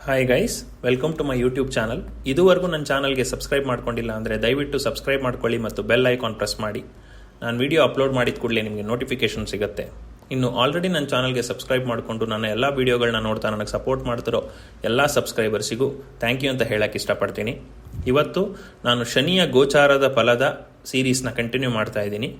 Hi guys, welcome to my YouTube channel. ಇದುವರೆಗೂ ನನ್ನ ಚಾನಲ್ಗೆ ಸಬ್ಸ್ಕ್ರೈಬ್ ಮಾಡ್ಕೊಂಡಿಲ್ಲ ಅಂದರೆ ದಯವಿಟ್ಟು ಸಬ್ಸ್ಕ್ರೈಬ್ ಮಾಡ್ಕೊಳ್ಳಿ ಮತ್ತು ಬೆಲ್ ಐಕಾನ್ ಪ್ರೆಸ್ ಮಾಡಿ. ನಾನು ವಿಡಿಯೋ ಅಪ್ಲೋಡ್ ಮಾಡಿದ ಕೂಡಲೇ ನಿಮಗೆ ನೋಟಿಫಿಕೇಶನ್ ಸಿಗುತ್ತೆ. ಇನ್ನು ಆಲ್ರೆಡಿ ನನ್ನ ಚಾನಲ್ಗೆ ಸಬ್ಸ್ಕ್ರೈಬ್ ಮಾಡಿಕೊಂಡು ನನ್ನ ಎಲ್ಲ ವೀಡಿಯೋಗಳನ್ನ ನೋಡ್ತಾ ನನಗೆ ಸಪೋರ್ಟ್ ಮಾಡ್ತಿರೋ ಎಲ್ಲ ಸಬ್ಸ್ಕ್ರೈಬರ್ಸಿಗೂ ಥ್ಯಾಂಕ್ ಯು ಅಂತ ಹೇಳಕ್ಕೆ ಇಷ್ಟಪಡ್ತೀನಿ. ಇವತ್ತು ನಾನು ಶನಿಯ ಗೋಚಾರದ ಫಲದ ಸೀರೀಸ್ನ ಕಂಟಿನ್ಯೂ ಮಾಡ್ತಾ ಇದ್ದೀನಿ.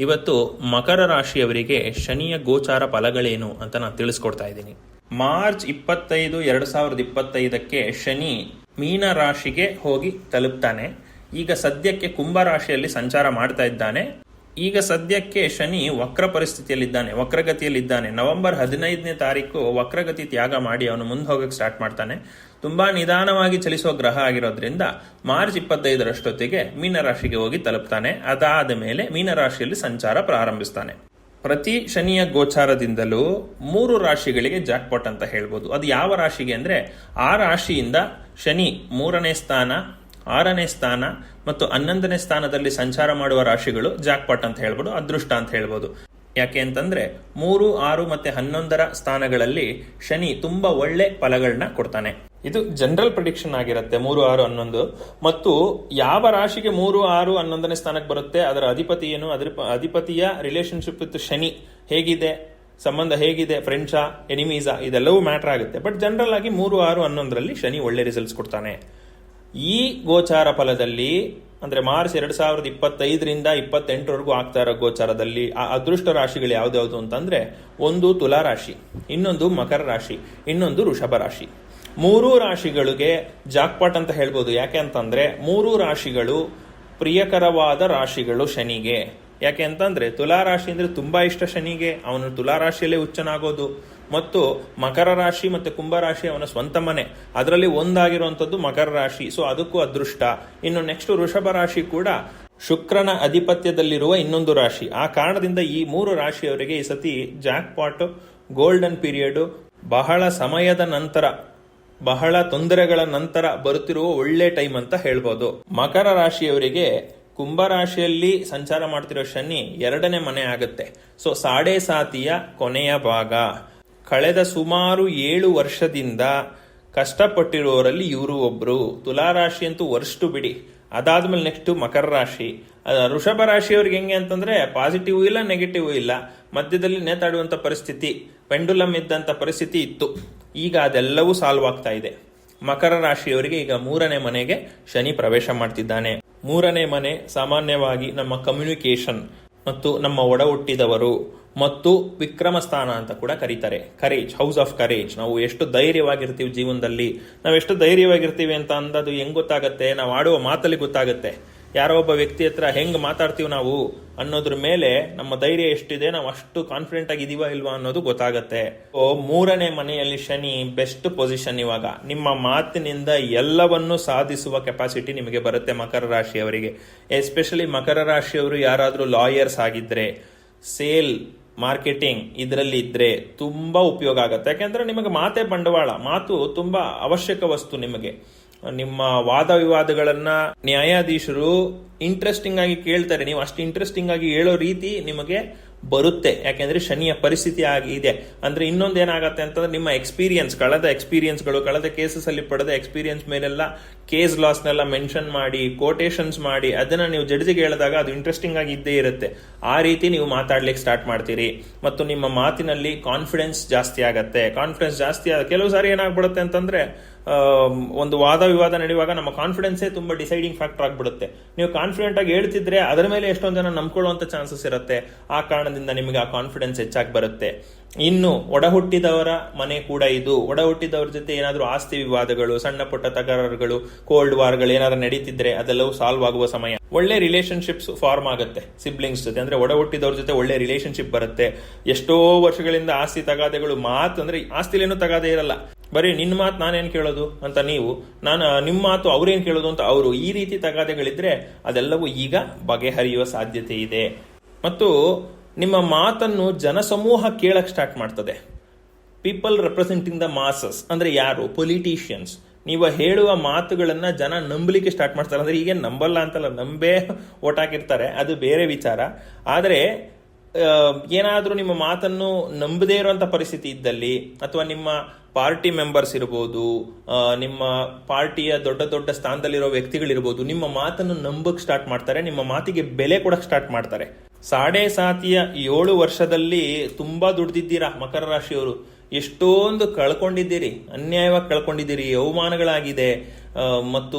ಇವತ್ತು ಮಕರ ರಾಶಿಯವರಿಗೆ ಶನಿಯ ಗೋಚಾರ ಫಲಗಳೇನು ಅಂತ ನಾನು ತಿಳಿಸ್ಕೊಡ್ತಾ ಇದ್ದೀನಿ. ಮಾರ್ಚ್ 25, 2025ಕ್ಕೆ ಶನಿ ಮೀನ ರಾಶಿಗೆ ಹೋಗಿ ತಲುಪ್ತಾನೆ. ಈಗ ಸದ್ಯಕ್ಕೆ ಕುಂಭ ರಾಶಿಯಲ್ಲಿ ಸಂಚಾರ ಮಾಡ್ತಾ ಇದ್ದಾನೆ. ಈಗ ಸದ್ಯಕ್ಕೆ ಶನಿ ವಕ್ರ ಪರಿಸ್ಥಿತಿಯಲ್ಲಿದ್ದಾನೆ, ವಕ್ರಗತಿಯಲ್ಲಿದ್ದಾನೆ. ನವೆಂಬರ್ 15ನೇ ತಾರೀಕು ವಕ್ರಗತಿ ತ್ಯಾಗ ಮಾಡಿ ಅವನು ಮುಂದೆ ಹೋಗಕ್ಕೆ ಸ್ಟಾರ್ಟ್ ಮಾಡ್ತಾನೆ. ತುಂಬಾ ನಿಧಾನವಾಗಿ ಚಲಿಸುವ ಗ್ರಹ ಆಗಿರೋದ್ರಿಂದ ಮಾರ್ಚ್ 25ರಷ್ಟೊತ್ತಿಗೆ ಮೀನರಾಶಿಗೆ ಹೋಗಿ ತಲುಪ್ತಾನೆ. ಅದಾದ ಮೇಲೆ ಮೀನರಾಶಿಯಲ್ಲಿ ಸಂಚಾರ ಪ್ರಾರಂಭಿಸ್ತಾನೆ. ಪ್ರತಿ ಶನಿಯ ಗೋಚಾರದಿಂದಲೂ 3 ರಾಶಿಗಳಿಗೆ ಜಾಕ್ಪಾಟ್ ಅಂತ ಹೇಳ್ಬೋದು. ಅದು ಯಾವ ರಾಶಿಗೆ ಅಂದ್ರೆ, ಆ ರಾಶಿಯಿಂದ ಶನಿ 3ನೇ ಸ್ಥಾನ, 6ನೇ ಸ್ಥಾನ ಮತ್ತು 11ನೇ ಸ್ಥಾನದಲ್ಲಿ ಸಂಚಾರ ಮಾಡುವ ರಾಶಿಗಳು ಜಾಕ್ಪಾಟ್ ಅಂತ ಹೇಳ್ಬೋದು, ಅದೃಷ್ಟ ಅಂತ ಹೇಳ್ಬೋದು. ಯಾಕೆ ಅಂತಂದ್ರೆ 3, 6 ಮತ್ತೆ 11ರ ಸ್ಥಾನಗಳಲ್ಲಿ ಶನಿ ತುಂಬಾ ಒಳ್ಳೆ ಫಲಗಳನ್ನ ಕೊಡ್ತಾನೆ. ಇದು ಜನರಲ್ ಪ್ರಿಡಿಕ್ಷನ್ ಆಗಿರುತ್ತೆ 3, 6, 11. ಮತ್ತು ಯಾವ ರಾಶಿಗೆ 3, 6, 11ನೇ ಸ್ಥಾನಕ್ಕೆ ಬರುತ್ತೆ, ಅದರ ಅಧಿಪತಿ ಏನು, ಅದರ ಅಧಿಪತಿಯ ರಿಲೇಶನ್ಶಿಪ್ ವಿತ್ ಶನಿ ಹೇಗಿದೆ, ಸಂಬಂಧ ಹೇಗಿದೆ, ಫ್ರೆಂಡ್ಸಾ ಎನಿಮೀಸಾ, ಇದೆಲ್ಲವೂ ಮ್ಯಾಟರ್ ಆಗುತ್ತೆ. ಬಟ್ ಜನರಲ್ ಆಗಿ 3, 6, 11ರಲ್ಲಿ ಶನಿ ಒಳ್ಳೆ ರಿಸಲ್ಟ್ಸ್ ಕೊಡ್ತಾನೆ. ಈ ಗೋಚಾರ ಫಲದಲ್ಲಿ ಅಂದ್ರೆ ಮಾರ್ಚ್ 2025ರಿಂದ 28ರವರೆಗೂ ಆಗ್ತಾ ಇರೋ ಗೋಚಾರದಲ್ಲಿ ಆ ಅದೃಷ್ಟ ರಾಶಿಗಳು ಯಾವ್ದಾವ್ದು ಅಂತಂದ್ರೆ, ಒಂದು ತುಲಾ ರಾಶಿ, ಇನ್ನೊಂದು ಮಕರ ರಾಶಿ, ಇನ್ನೊಂದು ವೃಷಭ ರಾಶಿ. 3 ರಾಶಿಗಳಿಗೆ ಜಾಕ್ಪಾಟ್ ಅಂತ ಹೇಳ್ಬೋದು. ಯಾಕೆ ಅಂತಂದ್ರೆ 3 ರಾಶಿಗಳು ಪ್ರಿಯಕರವಾದ ರಾಶಿಗಳು ಶನಿಗೆ. ಯಾಕೆ ಅಂತಂದ್ರೆ ತುಲಾ ರಾಶಿ ಅಂದ್ರೆ ತುಂಬಾ ಇಷ್ಟ ಶನಿಗೆ, ಅವನು ತುಲಾ ರಾಶಿಯಲ್ಲೇ ಉಚ್ಚನಾಗೋದು. ಮತ್ತು ಮಕರ ರಾಶಿ ಮತ್ತೆ ಕುಂಭ ರಾಶಿ ಅವನ ಸ್ವಂತ ಮನೆ, ಅದರಲ್ಲಿ ಒಂದಾಗಿರುವಂತದ್ದು ಮಕರ ರಾಶಿ, ಸೊ ಅದಕ್ಕೂ ಅದೃಷ್ಟ. ಇನ್ನು ನೆಕ್ಸ್ಟ್ ವೃಷಭ ರಾಶಿ ಕೂಡ ಶುಕ್ರನ ಅಧಿಪತ್ಯದಲ್ಲಿರುವ ಇನ್ನೊಂದು ರಾಶಿ. ಆ ಕಾರಣದಿಂದ ಈ 3 ರಾಶಿಯವರಿಗೆ ಈ ಸತಿ ಜಾಕ್ಪಾಟ್, ಗೋಲ್ಡನ್ ಪೀರಿಯಡ್, ಬಹಳ ಸಮಯದ ನಂತರ, ಬಹಳ ತೊಂದರೆಗಳ ನಂತರ ಬರುತ್ತಿರುವ ಒಳ್ಳೆ ಟೈಮ್ ಅಂತ ಹೇಳ್ಬೋದು. ಮಕರ ರಾಶಿಯವರಿಗೆ ಕುಂಭ ರಾಶಿಯಲ್ಲಿ ಸಂಚಾರ ಮಾಡ್ತಿರೋ ಶನಿ 2ನೇ ಮನೆ ಆಗುತ್ತೆ. ಸೊ ಸಾಡೆ ಸಾತಿಯ ಕೊನೆಯ ಭಾಗ. ಕಳೆದ ಸುಮಾರು 7 ವರ್ಷದಿಂದ ಕಷ್ಟಪಟ್ಟಿರೋರಲ್ಲಿ ಇವರು ಒಬ್ರು. ತುಲಾ ರಾಶಿ ಅಂತೂ ವರ್ಷಟ್ಟು ಬಿಡಿ. ಅದಾದ್ಮೇಲೆ ನೆಕ್ಸ್ಟ್ ಮಕರ ರಾಶಿ. ವೃಷಭ ರಾಶಿಯವ್ರಿಗೆ ಹೆಂಗೆ ಅಂತಂದ್ರೆ ಪಾಸಿಟಿವ್ ಇಲ್ಲ, ನೆಗೆಟಿವ್ ಇಲ್ಲ, ಮಧ್ಯದಲ್ಲಿ ನೇತಾಡುವಂತ ಪರಿಸ್ಥಿತಿ, ಪೆಂಡುಲಮ್ ಇದ್ದಂತ ಪರಿಸ್ಥಿತಿ ಇತ್ತು. ಈಗ ಅದೆಲ್ಲವೂ ಸಾಲ್ವ್ ಆಗ್ತಾ ಇದೆ. ಮಕರ ರಾಶಿಯವರಿಗೆ ಈಗ 3ನೇ ಮನೆಗೆ ಶನಿ ಪ್ರವೇಶ ಮಾಡ್ತಿದ್ದಾನೆ. 3ನೇ ಮನೆ ಸಾಮಾನ್ಯವಾಗಿ ನಮ್ಮ ಕಮ್ಯುನಿಕೇಶನ್ ಮತ್ತು ನಮ್ಮ ಒಡ ಹುಟ್ಟಿದವರು ಮತ್ತು ವಿಕ್ರಮ ಸ್ಥಾನ ಅಂತ ಕೂಡ ಕರೀತಾರೆ. Courage, house of courage. ನಾವು ಎಷ್ಟು ಧೈರ್ಯವಾಗಿರ್ತೀವಿ ಜೀವನದಲ್ಲಿ, ನಾವು ಎಷ್ಟು ಧೈರ್ಯವಾಗಿರ್ತೀವಿ ಅಂತ ಅಂದದು ಹೆಂಗ್ ಗೊತ್ತಾಗತ್ತೆ, ನಾವು ಆಡುವ ಮಾತಲ್ಲಿ ಗೊತ್ತಾಗತ್ತೆ. ಯಾರೋ ಒಬ್ಬ ವ್ಯಕ್ತಿ ಹತ್ರ ಹೆಂಗ್ ಮಾತಾಡ್ತೀವಿ ನಾವು ಅನ್ನೋದ್ರ ಮೇಲೆ ನಮ್ಮ ಧೈರ್ಯ ಎಷ್ಟಿದೆ, ನಾವು ಅಷ್ಟು ಕಾನ್ಫಿಡೆಂಟ್ ಆಗಿದೀವಾ ಇಲ್ವಾ ಅನ್ನೋದು ಗೊತ್ತಾಗತ್ತೆ. 3ನೇ ಮನೆಯಲ್ಲಿ ಶನಿ ಬೆಸ್ಟ್ ಪೊಸಿಷನ್. ಇವಾಗ ನಿಮ್ಮ ಮಾತಿನಿಂದ ಎಲ್ಲವನ್ನೂ ಸಾಧಿಸುವ ಕೆಪಾಸಿಟಿ ನಿಮಗೆ ಬರುತ್ತೆ ಮಕರ ರಾಶಿಯವರಿಗೆ. ಎಸ್ಪೆಷಲಿ ಮಕರ ರಾಶಿಯವರು ಯಾರಾದ್ರೂ ಲಾಯರ್ಸ್ ಆಗಿದ್ರೆ, ಸೇಲ್, ಮಾರ್ಕೆಟಿಂಗ್ ಇದರಲ್ಲಿ ಇದ್ರೆ ತುಂಬಾ ಉಪಯೋಗ ಆಗುತ್ತೆ. ಯಾಕೆಂದ್ರೆ ನಿಮಗೆ ಮಾತೇ ಬಂಡವಾಳ, ಮಾತು ತುಂಬಾ ಅವಶ್ಯಕ ವಸ್ತು. ನಿಮಗೆ ನಿಮ್ಮ ವಾದ ವಿವಾದಗಳನ್ನ ನ್ಯಾಯಾಧೀಶರು ಇಂಟ್ರೆಸ್ಟಿಂಗ್ ಆಗಿ ಕೇಳ್ತಾರೆ. ನೀವು ಅಷ್ಟು ಇಂಟ್ರೆಸ್ಟಿಂಗ್ ಆಗಿ ಹೇಳೋ ರೀತಿ ನಿಮಗೆ ಬರುತ್ತೆ. ಯಾಕೆಂದ್ರೆ ಶನಿಯ ಪರಿಸ್ಥಿತಿ ಆಗಿದೆ. ಅಂದ್ರೆ ಇನ್ನೊಂದು ಏನಾಗತ್ತೆ ಅಂತಂದ್ರೆ, ನಿಮ್ಮ ಎಕ್ಸ್ಪೀರಿಯನ್ಸ್, ಕಳೆದ ಕೇಸಸ್ ಅಲ್ಲಿ ಪಡೆದ ಎಕ್ಸ್ಪೀರಿಯನ್ಸ್ ಮೇಲೆಲ್ಲ ಕೇಸ್ ಲಾಸ್ ನೆಲ್ಲ ಮೆನ್ಷನ್ ಮಾಡಿ, ಕೋಟೇಶನ್ಸ್ ಮಾಡಿ, ಅದನ್ನ ನೀವು ಜಡ್ಜಿಗೆ ಹೇಳಿದಾಗ ಅದು ಇಂಟ್ರೆಸ್ಟಿಂಗ್ ಆಗಿ ಇದ್ದೇ ಇರುತ್ತೆ. ಆ ರೀತಿ ನೀವು ಮಾತಾಡ್ಲಿಕ್ಕೆ ಸ್ಟಾರ್ಟ್ ಮಾಡ್ತೀರಿ. ಮತ್ತು ನಿಮ್ಮ ಮಾತಿನಲ್ಲಿ ಕಾನ್ಫಿಡೆನ್ಸ್ ಜಾಸ್ತಿ ಆಗತ್ತೆ. ಕಾನ್ಫಿಡೆನ್ಸ್ ಜಾಸ್ತಿ ಕೆಲವು ಸಾರಿ ಏನಾಗ್ಬಿಡುತ್ತೆ ಅಂತಂದ್ರೆ, ಒಂದು ವಾದ ವಿವಾದ ನಡೆಯುವಾಗ ನಮ್ಮ ಕಾನ್ಫಿಡೆನ್ಸೇ ತುಂಬಾ ಡಿಸೈಡಿಂಗ್ ಫ್ಯಾಕ್ಟರ್ ಆಗ್ಬಿಡುತ್ತೆ. ನೀವು ಕಾನ್ಫಿಡೆಂಟ್ ಆಗಿ ಹೇಳ್ತಿದ್ರೆ ಅದರ ಮೇಲೆ ಎಷ್ಟೊಂದು ಜನ ನಂಬ್ಕೊಳ್ಳುವಂತ ಚಾನ್ಸಸ್ ಇರುತ್ತೆ. ಆ ಕಾರಣದಿಂದ ನಿಮಗೆ ಆ ಕಾನ್ಫಿಡೆನ್ಸ್ ಹೆಚ್ಚಾಗಿ ಬರುತ್ತೆ. ಇನ್ನು ಒಡ ಹುಟ್ಟಿದವರ ಮನೆ ಕೂಡ ಇದು. ಒಡ ಹುಟ್ಟಿದವರ ಜೊತೆ ಏನಾದ್ರೂ ಆಸ್ತಿ ವಿವಾದಗಳು, ಸಣ್ಣ ಪುಟ್ಟ ತಕರಾರುಗಳು, ಕೋಲ್ಡ್ ವಾರ್ಗಳು ಏನಾದ್ರು ನಡೀತಿದ್ರೆ ಅದೆಲ್ಲವೂ ಸಾಲ್ವ್ ಆಗುವ ಸಮಯ. ಒಳ್ಳೆ ರಿಲೇಶನ್ಶಿಪ್ಸ್ ಫಾರ್ಮ್ ಆಗುತ್ತೆ ಸಿಬ್ಲಿಂಗ್ಸ್ ಜೊತೆ. ಅಂದ್ರೆ ಒಡ ಹುಟ್ಟಿದವ್ರ ಜೊತೆ ಒಳ್ಳೆ ರಿಲೇಶನ್ಶಿಪ್ ಬರುತ್ತೆ. ಎಷ್ಟೋ ವರ್ಷಗಳಿಂದ ಆಸ್ತಿ ತಗಾದೆಗಳು, ಮಾತು ಅಂದ್ರೆ ಆಸ್ತಿಲೇನು ತಗಾದೆ ಇರಲ್ಲ, ಬರೀ ನಿನ್ನ ಮಾತು ನಾನೇನ್ ಕೇಳೋದು ಅಂತ ನೀವು, ನಿಮ್ಮ ಮಾತು ಅವ್ರೇನ್ ಕೇಳೋದು ಅಂತ ಅವರು, ಈ ರೀತಿ ತಗಾದೆಗಳಿದ್ರೆ ಅದೆಲ್ಲವೂ ಈಗ ಬಗೆಹರಿಯುವ ಸಾಧ್ಯತೆ ಇದೆ. ಮತ್ತು ನಿಮ್ಮ ಮಾತನ್ನು ಜನಸಮೂಹ ಕೇಳಕ್ ಸ್ಟಾರ್ಟ್ ಮಾಡ್ತದೆ. ಪೀಪಲ್ ರೆಪ್ರೆಸೆಂಟಿಂಗ್ ದ ಮಾಸಸ್ ಅಂದ್ರೆ ಯಾರು? ಪೊಲಿಟಿಷಿಯನ್ಸ್. ನೀವು ಹೇಳುವ ಮಾತುಗಳನ್ನ ಜನ ನಂಬಲಿಕ್ಕೆ ಸ್ಟಾರ್ಟ್ ಮಾಡ್ತಾರೆ. ಅಂದ್ರೆ ಈಗ ನಂಬಲ್ಲ ಅಂತಲ್ಲ, ನಂಬೇ ಓಟ್ ಹಾಕಿರ್ತಾರೆ, ಅದು ಬೇರೆ ವಿಚಾರ. ಆದರೆ ಏನಾದರೂ ನಿಮ್ಮ ಮಾತನ್ನು ನಂಬದೇ ಇರುವಂತ ಪರಿಸ್ಥಿತಿ ಇದ್ದಲ್ಲಿ, ಅಥವಾ ನಿಮ್ಮ ಪಾರ್ಟಿ ಮೆಂಬರ್ಸ್ ಇರ್ಬೋದು, ನಿಮ್ಮ ಪಾರ್ಟಿಯ ದೊಡ್ಡ ದೊಡ್ಡ ಸ್ಥಾನದಲ್ಲಿರೋ ವ್ಯಕ್ತಿಗಳಿರ್ಬೋದು, ನಿಮ್ಮ ಮಾತನ್ನು ನಂಬಕ್ ಸ್ಟಾರ್ಟ್ ಮಾಡ್ತಾರೆ, ನಿಮ್ಮ ಮಾತಿಗೆ ಬೆಲೆ ಕೊಡಕ್ ಸ್ಟಾರ್ಟ್ ಮಾಡ್ತಾರೆ. ಸಾಡೆ ಸಾತಿಯ 7 ವರ್ಷದಲ್ಲಿ ತುಂಬಾ ದುಡ್ದಿದ್ದೀರಾ ಮಕರ ರಾಶಿಯವರು. ಎಷ್ಟೊಂದು ಕಳ್ಕೊಂಡಿದ್ದೀರಿ, ಅನ್ಯಾಯವಾಗಿ ಕಳ್ಕೊಂಡಿದ್ದೀರಿ, ಅವಮಾನಗಳಾಗಿದೆ, ಮತ್ತು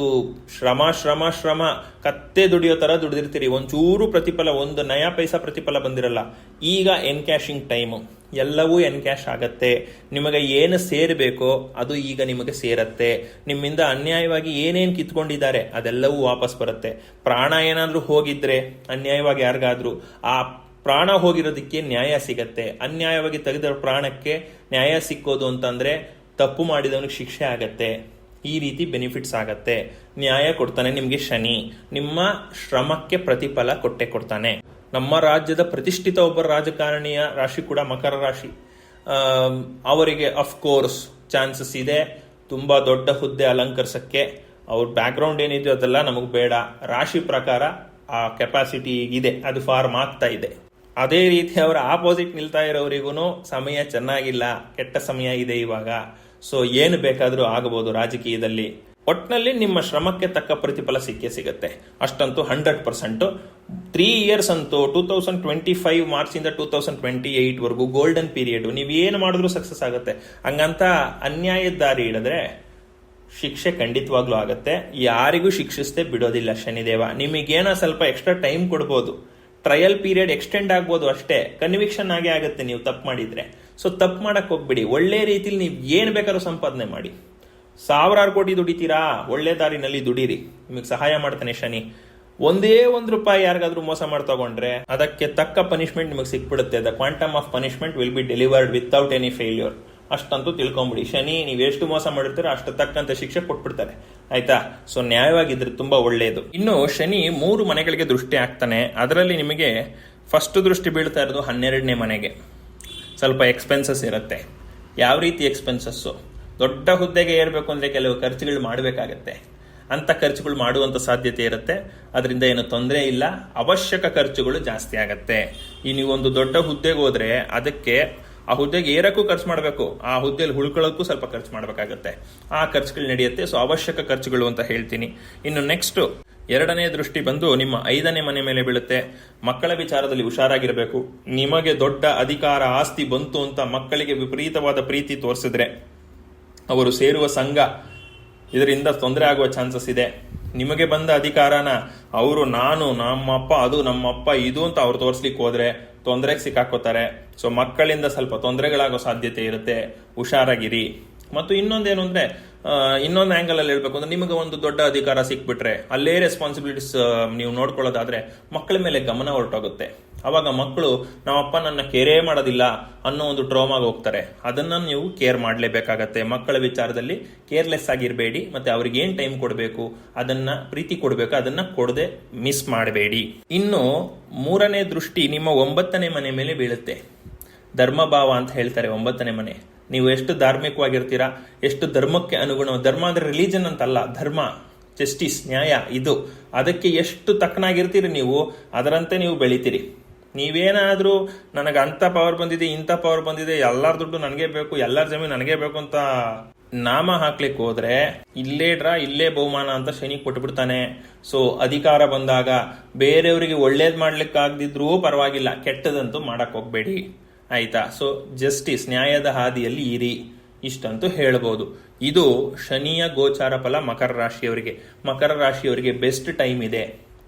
ಶ್ರಮ ಶ್ರಮ ಶ್ರಮ ಕತ್ತೆ ದುಡಿಯೋ ತರ ದುಡಿದಿರ್ತೀರಿ. ಒಂಚೂರು ಪ್ರತಿಫಲ, ಒಂದು ನಯಾ ಪೈಸಾ ಪ್ರತಿಫಲ ಬಂದಿರಲ್ಲ. ಈಗ ಎನ್ಕ್ಯಾಶಿಂಗ್ ಟೈಮು, ಎಲ್ಲವೂ ಎನ್ಕ್ಯಾಶ್ ಆಗತ್ತೆ. ನಿಮಗೆ ಏನು ಸೇರಬೇಕೋ ಅದು ಈಗ ನಿಮಗೆ ಸೇರತ್ತೆ. ನಿಮ್ಮಿಂದ ಅನ್ಯಾಯವಾಗಿ ಏನೇನು ಕಿತ್ಕೊಂಡಿದ್ದಾರೆ ಅದೆಲ್ಲವೂ ವಾಪಸ್ ಬರುತ್ತೆ. ಪ್ರಾಣ ಏನಾದ್ರೂ ಹೋಗಿದ್ರೆ ಅನ್ಯಾಯವಾಗಿ ಯಾರಿಗಾದ್ರೂ, ಆ ಪ್ರಾಣ ಹೋಗಿರೋದಕ್ಕೆ ನ್ಯಾಯ ಸಿಗತ್ತೆ. ಅನ್ಯಾಯವಾಗಿ ತೆಗೆದ ಪ್ರಾಣಕ್ಕೆ ನ್ಯಾಯ ಸಿಕ್ಕೋದು ಅಂತಂದ್ರೆ ತಪ್ಪು ಮಾಡಿದವನಿಗೆ ಶಿಕ್ಷೆ ಆಗತ್ತೆ. ಈ ರೀತಿ ಬೆನಿಫಿಟ್ಸ್ ಆಗತ್ತೆ. ನ್ಯಾಯ ಕೊಡ್ತಾನೆ ನಿಮ್ಗೆ ಶನಿ. ನಿಮ್ಮ ಶ್ರಮಕ್ಕೆ ಪ್ರತಿಫಲ ಕೊಟ್ಟೆ ಕೊಡ್ತಾನೆ. ನಮ್ಮ ರಾಜ್ಯದ ಪ್ರತಿಷ್ಠಿತ ಒಬ್ಬ ರಾಜಕಾರಣಿಯ ರಾಶಿ ಕೂಡ ಮಕರ ರಾಶಿ. ಅವರಿಗೆ ಅಫ್ಕೋರ್ಸ್ ಚಾನ್ಸಸ್ ಇದೆ ತುಂಬಾ ದೊಡ್ಡ ಹುದ್ದೆ ಅಲಂಕರಿಸಕ್ಕೆ. ಅವ್ರ ಬ್ಯಾಕ್ಗ್ರೌಂಡ್ ಏನಿದೆ ಅದೆಲ್ಲ ನಮಗ್ ಬೇಡ. ರಾಶಿ ಪ್ರಕಾರ ಆ ಕೆಪಾಸಿಟಿ ಇದೆ, ಅದು ಫಾರ್ಮ್ ಆಗ್ತಾ ಇದೆ. ಅದೇ ರೀತಿ ಅವರ ಆಪೋಸಿಟ್ ನಿಲ್ತಾ ಇರೋರಿಗೂ ಸಮಯ ಚೆನ್ನಾಗಿಲ್ಲ, ಕೆಟ್ಟ ಸಮಯ ಇದೆ ಇವಾಗ. ಸೊ ಏನು ಬೇಕಾದ್ರೂ ಆಗಬಹುದು ರಾಜಕೀಯದಲ್ಲಿ. ಒಟ್ನಲ್ಲಿ ನಿಮ್ಮ ಶ್ರಮಕ್ಕೆ ತಕ್ಕ ಪ್ರತಿಫಲ ಸಿಕ್ಕೇ ಸಿಗುತ್ತೆ, ಅಷ್ಟಂತೂ 100%. 3 years ಅಂತೂ 2025 ಮಾರ್ಚಿಂದ 2028 ವರೆಗೂ ಗೋಲ್ಡನ್ ಪೀರಿಯಡ್. ನೀವೇನು ಮಾಡಿದ್ರು ಸಕ್ಸಸ್ ಆಗುತ್ತೆ. ಹಂಗಂತ ಅನ್ಯಾಯದ ದಾರಿ ಹಿಡಿದ್ರೆ ಶಿಕ್ಷೆ ಖಂಡಿತವಾಗ್ಲೂ ಆಗತ್ತೆ. ಯಾರಿಗೂ ಶಿಕ್ಷಿಸದೆ ಬಿಡೋದಿಲ್ಲ ಶನಿದೇವ. ನಿಮಗೇನೋ ಸ್ವಲ್ಪ ಎಕ್ಸ್ಟ್ರಾ ಟೈಮ್ ಕೊಡ್ಬೋದು, ಟ್ರಯಲ್ ಪೀರಿಯಡ್ ಎಕ್ಸ್ಟೆಂಡ್ ಆಗ್ಬೋದು ಅಷ್ಟೇ. ಕನ್ವಿಕ್ಷನ್ ಆಗೇ ಆಗುತ್ತೆ ನೀವು ತಪ್ಪು ಮಾಡಿದ್ರೆ. ಸೊ ತಪ್ಪು ಮಾಡಕ್ ಹೋಗ್ಬಿಡಿ. ಒಳ್ಳೆ ರೀತಿಲಿ ನೀವು ಏನ್ ಬೇಕಾದ್ರೂ ಸಂಪಾದನೆ ಮಾಡಿ. 1000 ಕೋಟಿ ದುಡಿತೀರಾ, ಒಳ್ಳೆ ದಾರಿನಲ್ಲಿ ದುಡೀರಿ, ನಿಮಗೆ ಸಹಾಯ ಮಾಡ್ತಾನೆ ಶನಿ. ಒಂದೇ ₹1 ಯಾರಿಗಾದ್ರೂ ಮೋಸ ಮಾಡಿ ತಗೊಂಡ್ರೆ ಅದಕ್ಕೆ ತಕ್ಕ ಪನಿಷ್ಮೆಂಟ್ ನಿಮಗೆ ಸಿಕ್ಬಿಡುತ್ತೆ. The quantum of punishment will be delivered without any failure. ಅಷ್ಟಂತೂ ತಿಳ್ಕೊಂಬಿಡಿ. ಶನಿ ನೀವು ಎಷ್ಟು ಮೋಸ ಮಾಡಿರ್ತೀರೋ ಅಷ್ಟು ತಕ್ಕಂತ ಶಿಕ್ಷೆ ಕೊಟ್ಬಿಡ್ತಾರೆ, ಆಯ್ತಾ? ಸೊ ನ್ಯಾಯವಾಗಿದ್ರೆ ತುಂಬಾ ಒಳ್ಳೆಯದು. ಇನ್ನು ಶನಿ 3 ಮನೆಗಳಿಗೆ ದೃಷ್ಟಿ ಆಗ್ತಾನೆ. ಅದರಲ್ಲಿ ನಿಮಗೆ ಫಸ್ಟ್ ದೃಷ್ಟಿ ಬೀಳ್ತಾ ಇರೋದು 12ನೇ ಮನೆಗೆ. ಸ್ವಲ್ಪ ಎಕ್ಸ್ಪೆನ್ಸಸ್ ಇರುತ್ತೆ. ಯಾವ ರೀತಿ ಎಕ್ಸ್ಪೆನ್ಸಸ್ಸು? ದೊಡ್ಡ ಹುದ್ದೆಗೆ ಏರ್ಬೇಕು ಅಂದ್ರೆ ಕೆಲವು ಖರ್ಚುಗಳು ಮಾಡಬೇಕಾಗತ್ತೆ. ಅಂತ ಖರ್ಚುಗಳು ಮಾಡುವಂತ ಸಾಧ್ಯತೆ ಇರುತ್ತೆ. ಅದರಿಂದ ಏನು ತೊಂದರೆ ಇಲ್ಲ. ಅವಶ್ಯಕ ಖರ್ಚುಗಳು ಜಾಸ್ತಿ ಆಗತ್ತೆ. ಈ ನೀವೊಂದು ದೊಡ್ಡ ಹುದ್ದೆಗೆ ಹೋದ್ರೆ ಅದಕ್ಕೆ ಆ ಹುದ್ದೆಗೆ ಏರಕ್ಕೂ ಖರ್ಚು ಮಾಡಬೇಕು, ಆ ಹುದ್ದೆಯಲ್ಲಿ ಉಳ್ಕೊಳ್ಳೋಕ್ಕೂ ಸ್ವಲ್ಪ ಖರ್ಚು ಮಾಡಬೇಕಾಗತ್ತೆ. ಆ ಖರ್ಚುಗಳು ನಡೆಯುತ್ತೆ. ಸೊ ಅವಶ್ಯಕ ಖರ್ಚುಗಳು ಅಂತ ಹೇಳ್ತೀನಿ. ಇನ್ನು ನೆಕ್ಸ್ಟ್ 2ನೇ ದೃಷ್ಟಿ ಬಂದು ನಿಮ್ಮ 5ನೇ ಮನೆ ಮೇಲೆ ಬೀಳುತ್ತೆ. ಮಕ್ಕಳ ವಿಚಾರದಲ್ಲಿ ಹುಷಾರಾಗಿರಬೇಕು. ನಿಮಗೆ ದೊಡ್ಡ ಅಧಿಕಾರ ಆಸ್ತಿ ಬಂತು ಅಂತ ಮಕ್ಕಳಿಗೆ ವಿಪರೀತವಾದ ಪ್ರೀತಿ ತೋರಿಸಿದ್ರೆ ಅವರು ಸೇರುವ ಸಂಘ ಇದರಿಂದ ತೊಂದರೆ ಆಗುವ ಚಾನ್ಸಸ್ ಇದೆ. ನಿಮಗೆ ಬಂದ ಅಧಿಕಾರನ ಅವರು ನಾನು ನಮ್ಮಪ್ಪ ಅದು ನಮ್ಮಪ್ಪ ಇದು ಅಂತ ಅವ್ರು ತೋರಿಸ್ಲಿಕ್ಕೆ ಹೋದ್ರೆ ತೊಂದರೆಗೆ ಸಿಕ್ಕಾಕೋತಾರೆ. ಸೊ ಮಕ್ಕಳಿಂದ ಸ್ವಲ್ಪ ತೊಂದರೆಗಳಾಗೋ ಸಾಧ್ಯತೆ ಇರುತ್ತೆ, ಹುಷಾರಾಗಿರಿ. ಮತ್ತು ಇನ್ನೊಂದೇನು ಅಂದ್ರೆ, ಇನ್ನೊಂದು ಆಂಗಲ್ ಅಲ್ಲಿ ಹೇಳ್ಬೇಕು ಅಂದ್ರೆ, ನಿಮಗೆ ಒಂದು ದೊಡ್ಡ ಅಧಿಕಾರ ಸಿಕ್ಬಿಟ್ರೆ ಅಲ್ಲೇ ರೆಸ್ಪಾನ್ಸಿಬಿಲಿಟೀಸ್ ನೀವು ನೋಡ್ಕೊಳ್ಳೋದಾದ್ರೆ ಮಕ್ಕಳ ಮೇಲೆ ಗಮನ ಹೊರಟೋಗುತ್ತೆ. ಅವಾಗ ಮಕ್ಕಳು ನಮ್ಮಪ್ಪ ನನ್ನ ಕೇರೇ ಮಾಡೋದಿಲ್ಲ ಅನ್ನೋ ಒಂದು ಟ್ರೋಮಾಗ ಹೋಗ್ತಾರೆ. ಅದನ್ನ ನೀವು ಕೇರ್ ಮಾಡಲೇಬೇಕಾಗತ್ತೆ. ಮಕ್ಕಳ ವಿಚಾರದಲ್ಲಿ ಕೇರ್ಲೆಸ್ ಆಗಿರಬೇಡಿ. ಮತ್ತೆ ಅವ್ರಿಗೆ ಏನ್ ಟೈಮ್ ಕೊಡಬೇಕು, ಅದನ್ನ ಪ್ರೀತಿ ಕೊಡಬೇಕು, ಅದನ್ನ ಕೊಡದೆ ಮಿಸ್ ಮಾಡಬೇಡಿ. ಇನ್ನು 3ನೇ ದೃಷ್ಟಿ ನಿಮ್ಮ 9ನೇ ಮನೆ ಮೇಲೆ ಬೀಳುತ್ತೆ. ಧರ್ಮಭಾವ ಅಂತ ಹೇಳ್ತಾರೆ 9ನೇ ಮನೆ. ನೀವು ಎಷ್ಟು ಧಾರ್ಮಿಕವಾಗಿರ್ತೀರಾ, ಎಷ್ಟು ಧರ್ಮಕ್ಕೆ ಅನುಗುಣ, ಧರ್ಮ ಅಂದ್ರೆ ರಿಲಿಜನ್ ಅಂತಲ್ಲ, ಧರ್ಮ, ಜಸ್ಟಿಸ್, ನ್ಯಾಯ, ಇದು ಅದಕ್ಕೆ ಎಷ್ಟು ತಕ್ಕನಾಗಿರ್ತೀರಿ ನೀವು, ಅದರಂತೆ ನೀವು ಬೆಳಿತೀರಿ. ನೀವೇನಾದ್ರೂ ನನಗೆ ಅಂತ ಪವರ್ ಬಂದಿದೆ, ಇಂಥ ಪವರ್ ಬಂದಿದೆ, ಎಲ್ಲಾರ ದುಡ್ಡು ನನಗೆ ಬೇಕು, ಎಲ್ಲಾರ ಜಮೀನು ನನಗೆ ಬೇಕು ಅಂತ ನಾಮ ಹಾಕ್ಲಿಕ್ಕೆ ಹೋದ್ರೆ ಇಲ್ಲೇ ಬಹುಮಾನ ಅಂತ ಶನಿ ಕೊಟ್ಬಿಡ್ತಾನೆ. ಸೊ ಅಧಿಕಾರ ಬಂದಾಗ ಬೇರೆಯವರಿಗೆ ಒಳ್ಳೇದ್ ಮಾಡ್ಲಿಕ್ಕೆ ಆಗದಿದ್ರೂ ಪರವಾಗಿಲ್ಲ, ಕೆಟ್ಟದಂತೂ ಮಾಡಕ್ ಹೋಗ್ಬೇಡಿ, ಆಯ್ತಾ? ಸೊ ಜಸ್ಟಿಸ್, ನ್ಯಾಯದ ಹಾದಿಯಲ್ಲಿ ಇರಿ, ಇಷ್ಟಂತೂ ಹೇಳ್ಬೋದು. ಇದು ಶನಿಯ ಗೋಚಾರ ಫಲ ಮಕರ ರಾಶಿಯವರಿಗೆ. ಮಕರ ರಾಶಿಯವರಿಗೆ ಬೆಸ್ಟ್ ಟೈಮ್ ಇದೆ.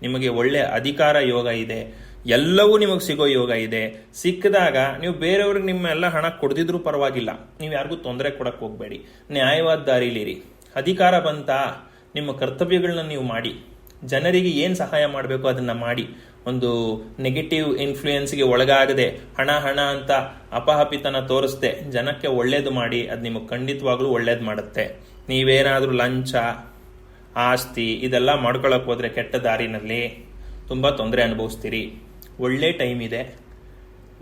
ನಿಮಗೆ ಒಳ್ಳೆ ಅಧಿಕಾರ ಯೋಗ ಇದೆ, ಎಲ್ಲವೂ ನಿಮಗೆ ಸಿಗೋ ಯೋಗ ಇದೆ. ಸಿಕ್ಕಿದಾಗ ನೀವು ಬೇರೆಯವ್ರಿಗೆ ನಿಮ್ಮ ಎಲ್ಲ ಹಣ ಕೊಡ್ದಿದ್ರೂ ಪರವಾಗಿಲ್ಲ, ನೀವು ಯಾರಿಗೂ ತೊಂದರೆ ಕೊಡಕ್ ಹೋಗ್ಬೇಡಿ, ನ್ಯಾಯವಾದ ದಾರಿಲಿರಿ. ಅಧಿಕಾರ ಬಂತ, ನಿಮ್ಮ ಕರ್ತವ್ಯಗಳನ್ನ ನೀವು ಮಾಡಿ, ಜನರಿಗೆ ಏನ್ ಸಹಾಯ ಮಾಡಬೇಕು ಅದನ್ನ ಮಾಡಿ. ಒಂದು ನೆಗೆಟಿವ್ ಇನ್ಫ್ಲೂಯೆನ್ಸ್ಗೆ ಒಳಗಾಗದೆ, ಹಣ ಅಂತ ಅಪಹಪಿತನ ತೋರಿಸ್ದೆ ಜನಕ್ಕೆ ಒಳ್ಳೇದು ಮಾಡಿ. ಅದು ನಿಮಗೆ ಖಂಡಿತವಾಗ್ಲೂ ಒಳ್ಳೇದು ಮಾಡುತ್ತೆ. ನೀವೇನಾದ್ರೂ ಲಂಚ, ಆಸ್ತಿ ಇದೆಲ್ಲ ಮಾಡ್ಕೊಳಕ್ ಹೋದ್ರೆ ಕೆಟ್ಟ ದಾರಿನಲ್ಲಿ ತುಂಬಾ ತೊಂದರೆ ಅನುಭವಿಸ್ತೀರಿ. ಒಳ್ಳೆ ಟೈಮ್ ಇದೆ,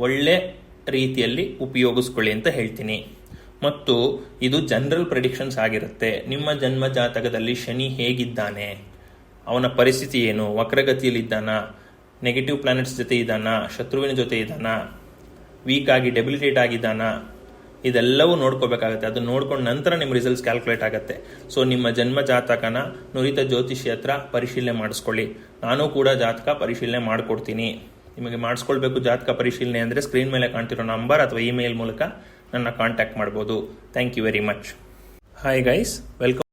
ಒಳ್ಳೆ ರೀತಿಯಲ್ಲಿ ಉಪಯೋಗಿಸ್ಕೊಳ್ಳಿ ಅಂತ ಹೇಳ್ತೀನಿ. ಮತ್ತು ಇದು ಜನರಲ್ ಪ್ರೆಡಿಕ್ಷನ್ಸ್ ಆಗಿರುತ್ತೆ. ನಿಮ್ಮ ಜನ್ಮ ಜಾತಕದಲ್ಲಿ ಶನಿ ಹೇಗಿದ್ದಾನೆ, ಅವನ ಪರಿಸ್ಥಿತಿ ಏನು, ವಕ್ರಗತಿಯಲ್ಲಿದ್ದಾನ, ನೆಗೆಟಿವ್ ಪ್ಲಾನೆಟ್ಸ್ ಜೊತೆ ಇದ್ದಾನ, ಶತ್ರುವಿನ ಜೊತೆ ಇದ್ದಾನ, ವೀಕ್ ಆಗಿ ಡೆಬಿಲಿಟೇಟ್ ಆಗಿದ್ದಾನ, ಇದೆಲ್ಲವೂ ನೋಡ್ಕೋಬೇಕಾಗತ್ತೆ. ಅದು ನೋಡ್ಕೊಂಡ ನಂತರ ನಿಮ್ಮ ರಿಸಲ್ಟ್ಸ್ ಕ್ಯಾಲ್ಕುಲೇಟ್ ಆಗುತ್ತೆ. ಸೊ ನಿಮ್ಮ ಜನ್ಮ ಜಾತಕನ ನುರಿತ ಜ್ಯೋತಿಷಿ ಹತ್ರ ಪರಿಶೀಲನೆ ಮಾಡಿಸ್ಕೊಳ್ಳಿ. ನಾನು ಕೂಡ ಜಾತಕ ಪರಿಶೀಲನೆ ಮಾಡಿಕೊಡ್ತೀನಿ. ನಿಮಗೆ ಮಾಡಿಸ್ಕೊಳ್ಬೇಕು ಜಾತಕ ಪರಿಶೀಲನೆ ಅಂದರೆ ಸ್ಕ್ರೀನ್ ಮೇಲೆ ಕಾಣ್ತಿರೋ ನಂಬರ್ ಅಥವಾ ಇಮೇಲ್ ಮೂಲಕ ನನ್ನ ಕಾಂಟ್ಯಾಕ್ಟ್ ಮಾಡ್ಬೋದು. Thank you very much. Hi guys, welcome.